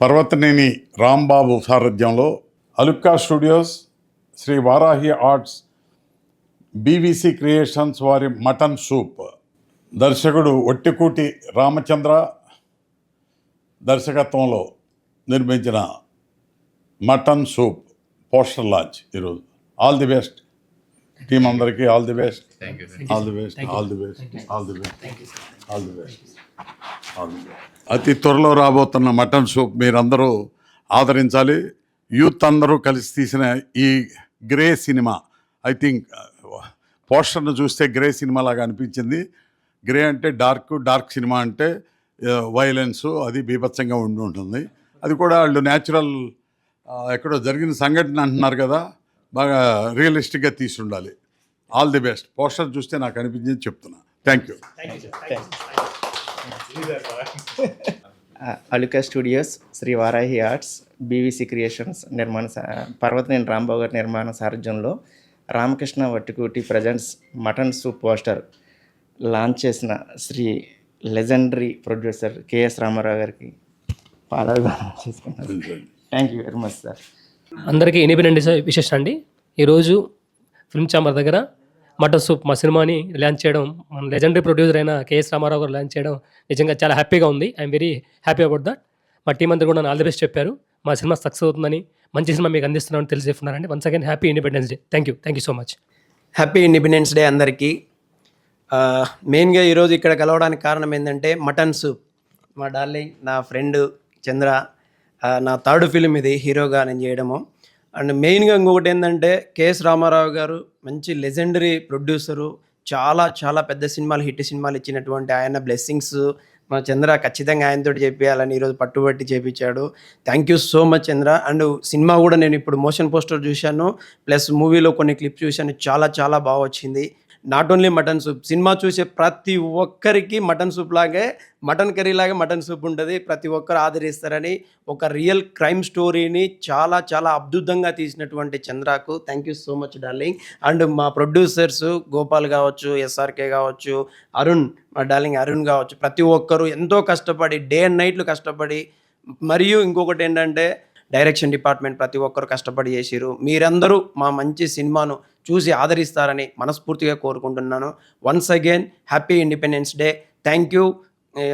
పర్వతనేని రాంబాబు సారథ్యంలో Alukka studios, Sri Varahi arts, BVC creations వారి mutton soup, దర్శకుడు ఒట్టికూటి రామచంద్ర దర్శకత్వంలో నిర్మించిన మటన్ సూప్ పోస్టర్ లాంచ్ ఈరోజు. ఆల్ ది బెస్ట్ టీం అందరికీ, all the best, all the best, all the best, all the best, all the best, all the best. అతి త్వరలో రాబోతున్న mutton soup మీరందరూ ఆదరించాలి. యూత్ అందరూ కలిసి తీసిన ఈ గ్రే సినిమా, ఐ థింక్ పోస్టర్ను చూస్తే గ్రే సినిమా లాగా అనిపించింది. గ్రే అంటే డార్క్ సినిమా అంటే వైలెన్సు అది బీభత్సంగా ఉండి ఉంటుంది. అది కూడా వాళ్ళు న్యాచురల్ ఎక్కడో జరిగిన సంఘటన అంటున్నారు కదా, బాగా రియలిస్టిక్గా తీసి ఉండాలి. All the best. పోస్టర్ చూస్తే నాకు అనిపించింది చెప్తున్నా. Thank you. Aluka studios, Sri Varahi arts, BVC creations Parvataneni Rambabu గారి నిర్మాణ సారథ్యంలో Ramakrishna Vattikuti presents mutton soup poster launch చేసిన Sri legendary producer KS Ramarao గారికి పాదాభివందనం చేసుకున్నాను. Thank you very much sir. అందరికీ ఇండిపెండెంట్ విశేషం అండి. ఈరోజు ఫిల్మ్ ఛాంబర్ దగ్గర మటన్ సూప్ మా సినిమాని లాంచ్ చేయడం, మన లెజెండరీ ప్రొడ్యూసర్ అయిన కేఎస్ రామారావు గారు లాంచ్ చేయడం నిజంగా చాలా హ్యాపీగా ఉంది. I'm very happy about that. మా టీం అందరూ కూడా ఆల్ ది బెస్ట్ చెప్పారు. మా సినిమా సక్సెస్ అవుతుందని, మంచి సినిమా మీకు అందిస్తున్నామని తెలిసి చెప్తున్నారండి. Once again happy independence day. Thank you so much. Happy independence day అందరికీ. మెయిన్గా ఈరోజు ఇక్కడ కలవడానికి కారణం ఏంటంటే మటన్ సూప్. మా డార్లింగ్, నా ఫ్రెండ్ చంద్ర, నా థర్డ్ ఫిలిం ఇది హీరోగా నేను చేయడము. అండ్ మెయిన్గా ఇంకొకటి ఏంటంటే కేఎస్ రామారావు గారు మంచి లెజెండరీ ప్రొడ్యూసరు, చాలా పెద్ద సినిమాలు, హిట్ సినిమాలు ఇచ్చినటువంటి ఆయన బ్లెస్సింగ్స్ మా చంద్ర ఖచ్చితంగా ఆయనతో చేపించాలని ఈరోజు పట్టుబట్టి చేపించాడు. Thank you so much Chandra. And cinema కూడా నేను ఇప్పుడు మోషన్ పోస్టర్ చూశాను, ప్లస్ మూవీలో కొన్ని క్లిప్స్ చూశాను, చాలా బాగా వచ్చింది. Not only mutton soup, cinema చూసే ప్రతి ఒక్కరికి మటన్ సూప్ లాగే, మటన్ కర్రీ లాగే మటన్ సూప్ ఉంటుంది. ప్రతి ఒక్కరు ఆదరిస్తారని ఒక రియల్ క్రైమ్ స్టోరీని చాలా అద్భుతంగా తీసినటువంటి చంద్రకు thank you so much darling. And మా ప్రొడ్యూసర్స్ గోపాల్ కావచ్చు, ఎస్ఆర్కే కావచ్చు, అరుణ్, మా డార్లింగ్ అరుణ్ కావచ్చు, ప్రతి ఒక్కరు ఎంతో కష్టపడి డే అండ్ నైట్లు కష్టపడి, మరియు ఇంకొకటి ఏంటంటే డైరెక్షన్ డిపార్ట్మెంట్ ప్రతి ఒక్కరు కష్టపడి చేసిరు. మీరందరూ మా మంచి సినిమాను చూసి ఆదరిస్తారని మనస్ఫూర్తిగా కోరుకుంటున్నాను. Once again happy independence day. Thank you.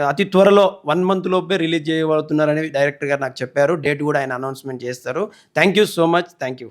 అతి త్వరలో 1 month లోపే రిలీజ్ చేయబడుతున్నారని డైరెక్టర్ గారు నాకు చెప్పారు. డేట్ కూడా ఆయన అనౌన్స్మెంట్ చేస్తారు. Thank you so much. Thank you.